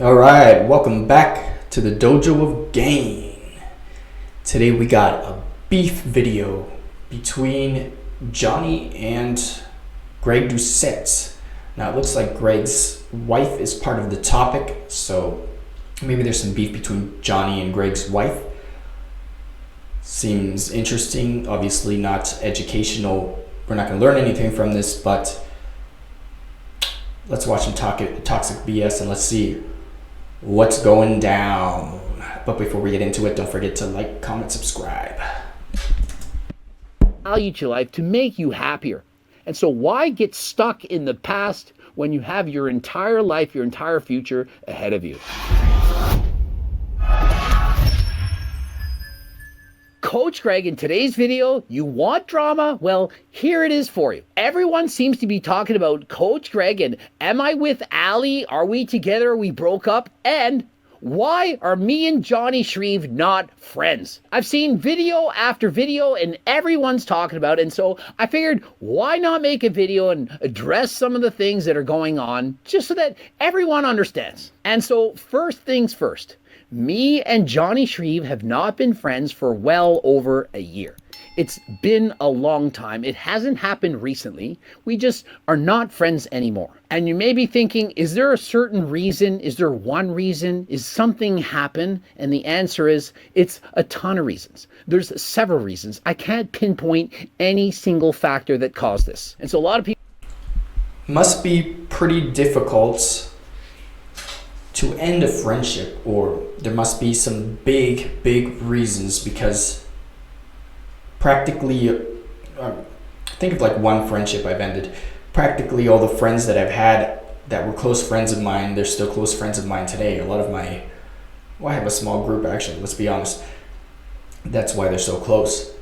Alright, welcome back to the Dojo of Gain. Today we got a beef video between Jonnie and Greg Doucette. Now it looks like Greg's wife is part of the topic, so maybe there's some beef between Jonnie and Greg's wife. Seems interesting, obviously not educational. We're not going to learn anything from this, but let's watch some toxic BS and let's see what's going down. But before we get into it, don't forget to like, comment, subscribe. Value to life to make you happier. And so why get stuck in the past when you have your entire life, your entire future ahead of you? Coach Greg, in today's video, you want drama? Well, here it is for you. Everyone seems to be talking about Coach Greg and am I with Allie? Are we together? We broke up? And why are me and Jonnie Shreve not friends? I've seen video after video and everyone's talking about it. And so I figured, why not make a video and address some of the things that are going on just so that everyone understands. And so first things first. Me and Jonnie Shreve have not been friends for well over a year. It's been a long time. It hasn't happened recently. We just are not friends anymore. And you may be thinking, is there a certain reason? Is there one reason? Is something happen? And the answer is, it's a ton of reasons. There's several reasons. I can't pinpoint any single factor that caused this. And so a lot of people Must be pretty difficult to end a friendship, or there must be some big reasons, because practically, think of like one friendship I've ended. Practically all the friends that I've had that were close friends of mine, they're still close friends of mine today. A lot of I have a small group actually, let's be honest. That's why they're so close.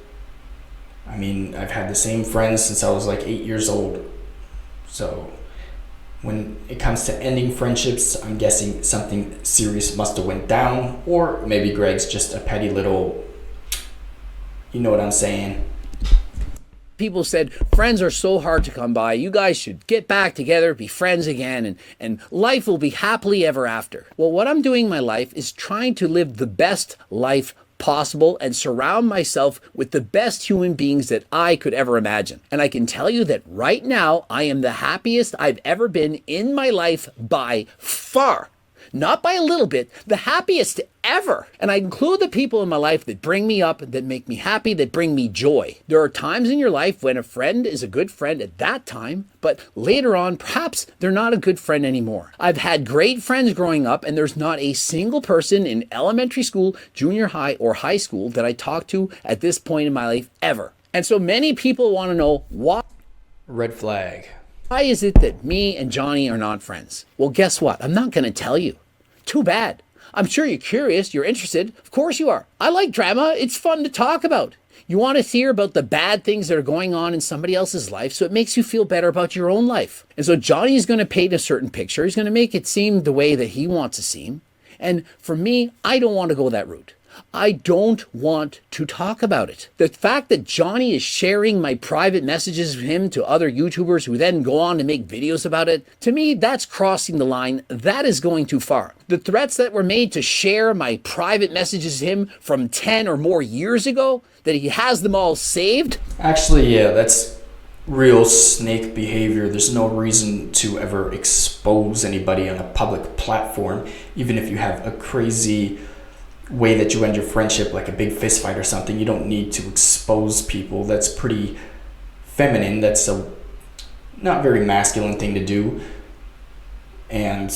I mean, I've had the same friends since I was like 8 years old. So when it comes to ending friendships, I'm guessing something serious must have went down, or maybe Greg's just a petty little, you know what I'm saying. People said, friends are so hard to come by. You guys should get back together, be friends again, and life will be happily ever after. Well, what I'm doing in my life is trying to live the best life possible and surround myself with the best human beings that I could ever imagine. And I can tell you that right now, I am the happiest I've ever been in my life by far. Not by a little bit, the happiest ever. And I include the people in my life that bring me up, that make me happy, that bring me joy. There are times in your life when a friend is a good friend at that time, but later on, perhaps they're not a good friend anymore. I've had great friends growing up, and there's not a single person in elementary school, junior high, or high school that I talk to at this point in my life ever. And so many people want to know why. Red flag. Why is it that me and Jonnie are not friends? Well, guess what? I'm not going to tell you. Too bad. I'm sure you're curious, you're interested. Of course you are. I like drama. It's fun to talk about. You want to hear about the bad things that are going on in somebody else's life, so it makes you feel better about your own life. And so Jonnie is going to paint a certain picture. He's going to make it seem the way that he wants to seem. And for me, I don't want to go that route. I don't want to talk about it. The fact that Jonnie is sharing my private messages with him to other YouTubers who then go on to make videos about it, to me, that's crossing the line. That is going too far. The threats that were made to share my private messages to him from 10 or more years ago, that he has them all saved. Actually, yeah, that's real snake behavior. There's no reason to ever expose anybody on a public platform, even if you have a crazy way that you end your friendship, like a big fist fight or something. You don't need to expose people. That's pretty feminine. That's a not very masculine thing to do. And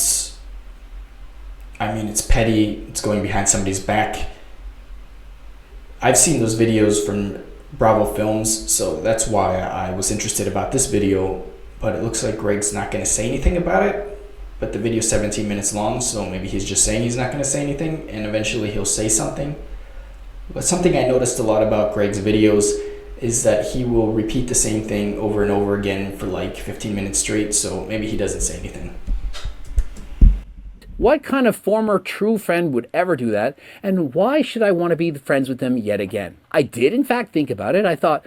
I mean, it's petty. It's going behind somebody's back. I've seen those videos from Bravo Films, so that's why I was interested about this video. But it looks like Greg's not going to say anything about it. But the video's 17 minutes long, so maybe he's just saying he's not going to say anything, and eventually he'll say something. But something I noticed a lot about Greg's videos is that he will repeat the same thing over and over again for like 15 minutes straight, so maybe he doesn't say anything. What kind of former true friend would ever do that? And why should I want to be friends with them yet again? I did in fact think about it. I thought,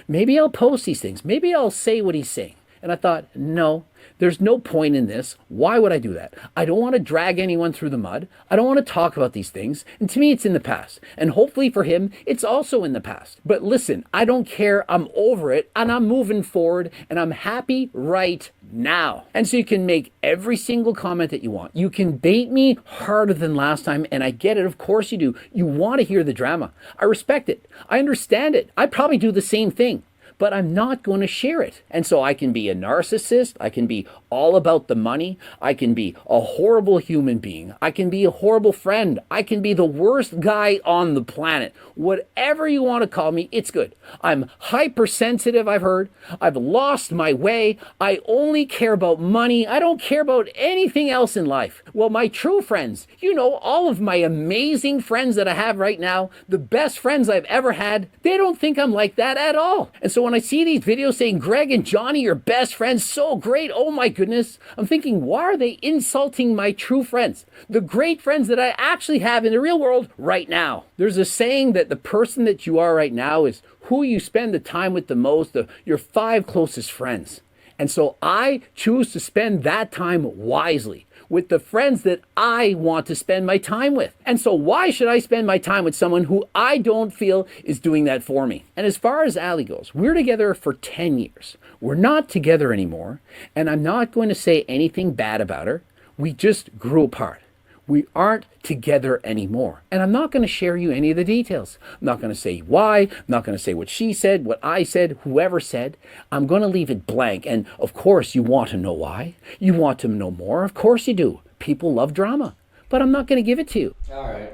maybe I'll post these things. Maybe I'll say what he's saying. And I thought, no, there's no point in this. Why would I do that? I don't want to drag anyone through the mud. I don't want to talk about these things. And to me, it's in the past. And hopefully for him, it's also in the past. But listen, I don't care. I'm over it and I'm moving forward and I'm happy right now. And so you can make every single comment that you want. You can bait me harder than last time. And I get it. Of course you do. You want to hear the drama. I respect it. I understand it. I probably do the same thing, but I'm not going to share it. And so I can be a narcissist. I can be all about the money. I can be a horrible human being. I can be a horrible friend. I can be the worst guy on the planet. Whatever you want to call me, it's good. I'm hypersensitive, I've heard. I've lost my way. I only care about money. I don't care about anything else in life. Well, my true friends, all of my amazing friends that I have right now, the best friends I've ever had, they don't think I'm like that at all. And so when I see these videos saying Greg and Jonnie are best friends, so great, oh my goodness, I'm thinking, why are they insulting my true friends? The great friends that I actually have in the real world right now. There's a saying that the person that you are right now is who you spend the time with the most, your 5 closest friends. And so I choose to spend that time wisely with the friends that I want to spend my time with. And so why should I spend my time with someone who I don't feel is doing that for me? And as far as Allie goes, we're together for 10 years. We're not together anymore, and I'm not going to say anything bad about her. We just grew apart. We aren't together anymore. And I'm not going to share you any of the details. I'm not going to say why. I'm not going to say what she said, what I said, whoever said. I'm going to leave it blank. And of course, you want to know why. You want to know more. Of course you do. People love drama. But I'm not going to give it to you. All right.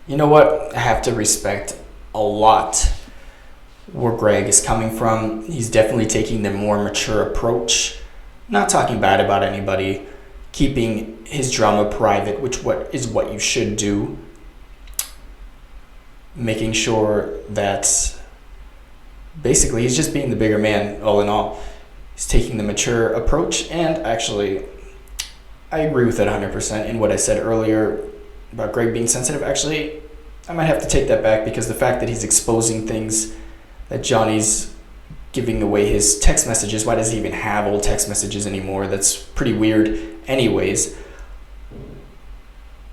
You know what? I have to respect a lot where Greg is coming from. He's definitely taking the more mature approach. Not talking bad about anybody. Keeping his drama private, which is what you should do. Making sure that basically he's just being the bigger man all in all. He's taking the mature approach, and actually I agree with it 100% in what I said earlier about Greg being sensitive. Actually, I might have to take that back, because the fact that he's exposing things, that Jonnie's giving away his text messages. Why does he even have old text messages anymore? That's pretty weird anyways.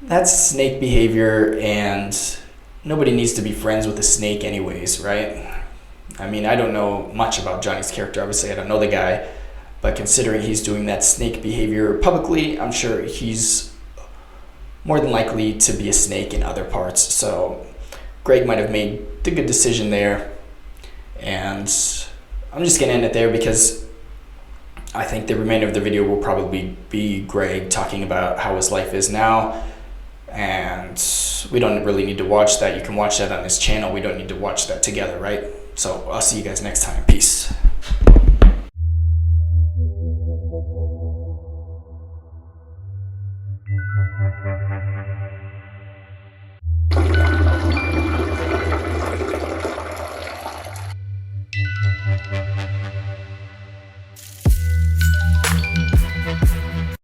That's snake behavior, and nobody needs to be friends with a snake anyways, right? I mean, I don't know much about Jonnie's character. Obviously, I don't know the guy, but considering he's doing that snake behavior publicly, I'm sure he's more than likely to be a snake in other parts. So Greg might have made the good decision there, and I'm just going to end it there, because I think the remainder of the video will probably be Greg talking about how his life is now, and we don't really need to watch that. You can watch that on his channel. We don't need to watch that together, right? So I'll see you guys next time. Peace.